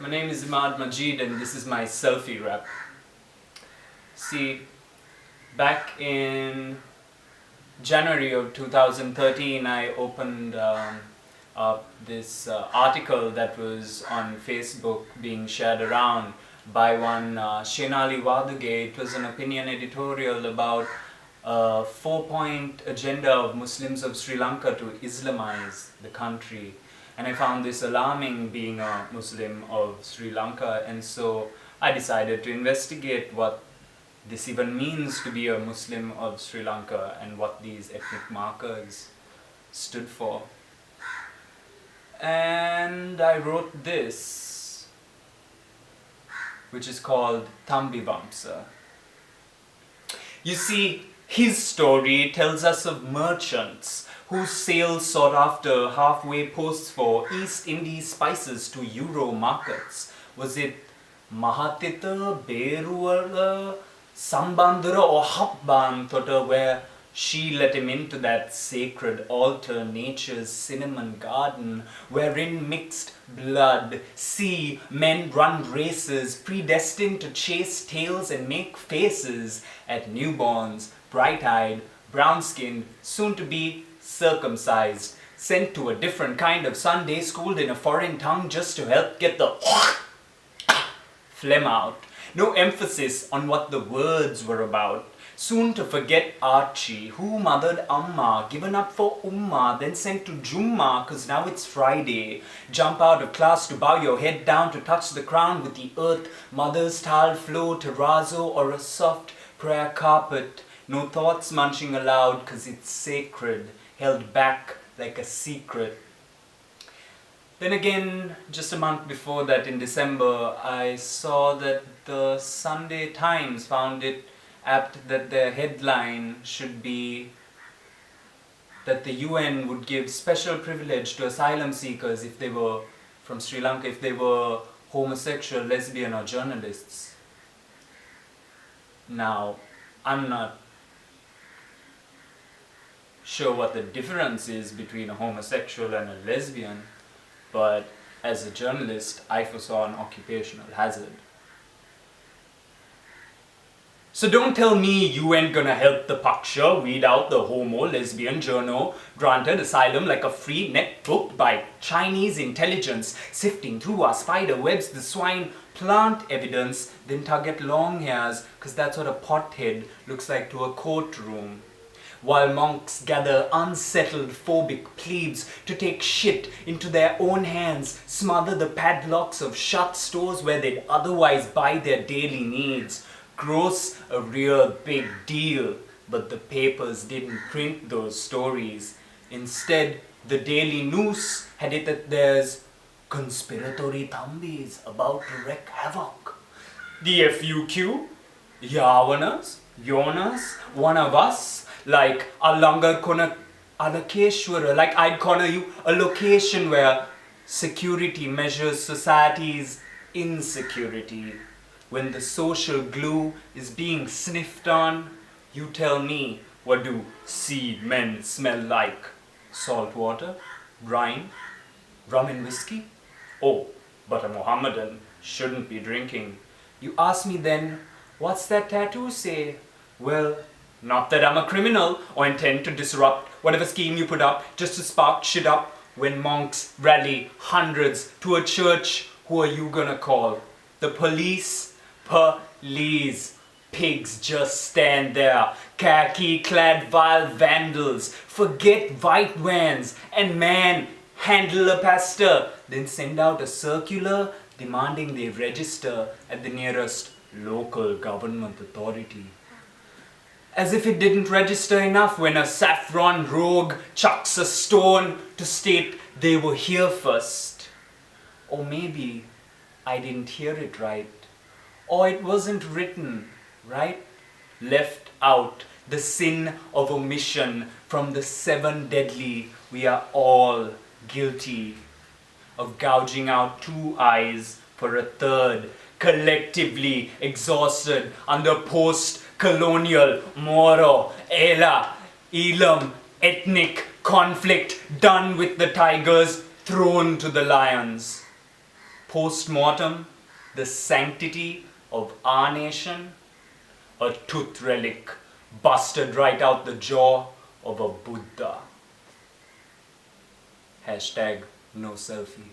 My name is Imad Majid and this is my selfie rap. See, back in January of 2013, I opened up this article that was on Facebook being shared around by one Shenali Waduge. It was an opinion editorial about a 4-point agenda of Muslims of Sri Lanka to Islamize the country. And I found this alarming being a Muslim of Sri Lanka, and so I decided to investigate what this even means to be a Muslim of Sri Lanka and what these ethnic markers stood for. And I wrote this, which is called Thambivamsa. You see, his story tells us of merchants whose sales sought after halfway posts for East Indies spices to Euro markets. Was it Mahatita, Beruala, Sambandura or Hapban where she let him into that sacred altar, nature's cinnamon garden, wherein mixed blood, see men run races, predestined to chase tails and make faces at newborns, bright-eyed, brown-skinned, soon to be circumcised, sent to a different kind of Sunday, schooled in a foreign tongue just to help get the phlegm out. No emphasis on what the words were about. Soon to forget Archie, who mothered Amma, given up for Ummah, then sent to Jumma, cause now it's Friday. Jump out of class to bow your head down to touch the crown with the earth, mother's tile flow, terrazzo, or a soft prayer carpet. No thoughts munching aloud, cause it's sacred, held back like a secret. Then again, just a month before that in December, I saw that the Sunday Times found it apt that their headline should be that the UN would give special privilege to asylum seekers if they were from Sri Lanka, if they were homosexual, lesbian or journalists. Now, I'm not sure what the difference is between a homosexual and a lesbian, but as a journalist, I foresaw an occupational hazard. So don't tell me you ain't gonna help the Paksha weed out the homo-lesbian journo granted asylum like a free net booked by Chinese intelligence, sifting through our spider webs, the swine plant evidence, then tug at long hairs, cause that's what a pothead looks like to a courtroom. While monks gather unsettled phobic plebes to take shit into their own hands, smother the padlocks of shut stores where they'd otherwise buy their daily needs. Gross, a real big deal, but the papers didn't print those stories. Instead, the Daily News had it that there's conspiratory Thambis about to wreak havoc. The FUQ, Yavanas, Yonas, one of us, like Alangar Kona Alakeshwara, like I'd corner you, a location where security measures society's insecurity. When the social glue is being sniffed on, you tell me, what do seed men smell like? Salt water? Brine? Rum and whiskey? Oh, but a Mohammedan shouldn't be drinking. You ask me then, what's that tattoo say? Well, not that I'm a criminal or intend to disrupt whatever scheme you put up just to spark shit up when monks rally hundreds to a church. Who are you gonna call? The police? Police. Pigs just stand there, khaki-clad vile vandals. Forget white vans and man, handle a pastor. Then send out a circular demanding they register at the nearest local government authority. As if it didn't register enough when a saffron rogue chucks a stone to state they were here first. Or maybe I didn't hear it right. Or it wasn't written, right? Left out, the sin of omission from the 7 deadly. We are all guilty of gouging out 2 eyes for a third, collectively exhausted under post-colonial Moro, Ela, Elam, ethnic conflict, done with the tigers, thrown to the lions. Post-mortem, the sanctity of our nation, a tooth relic busted right out the jaw of a Buddha. Hashtag no selfie.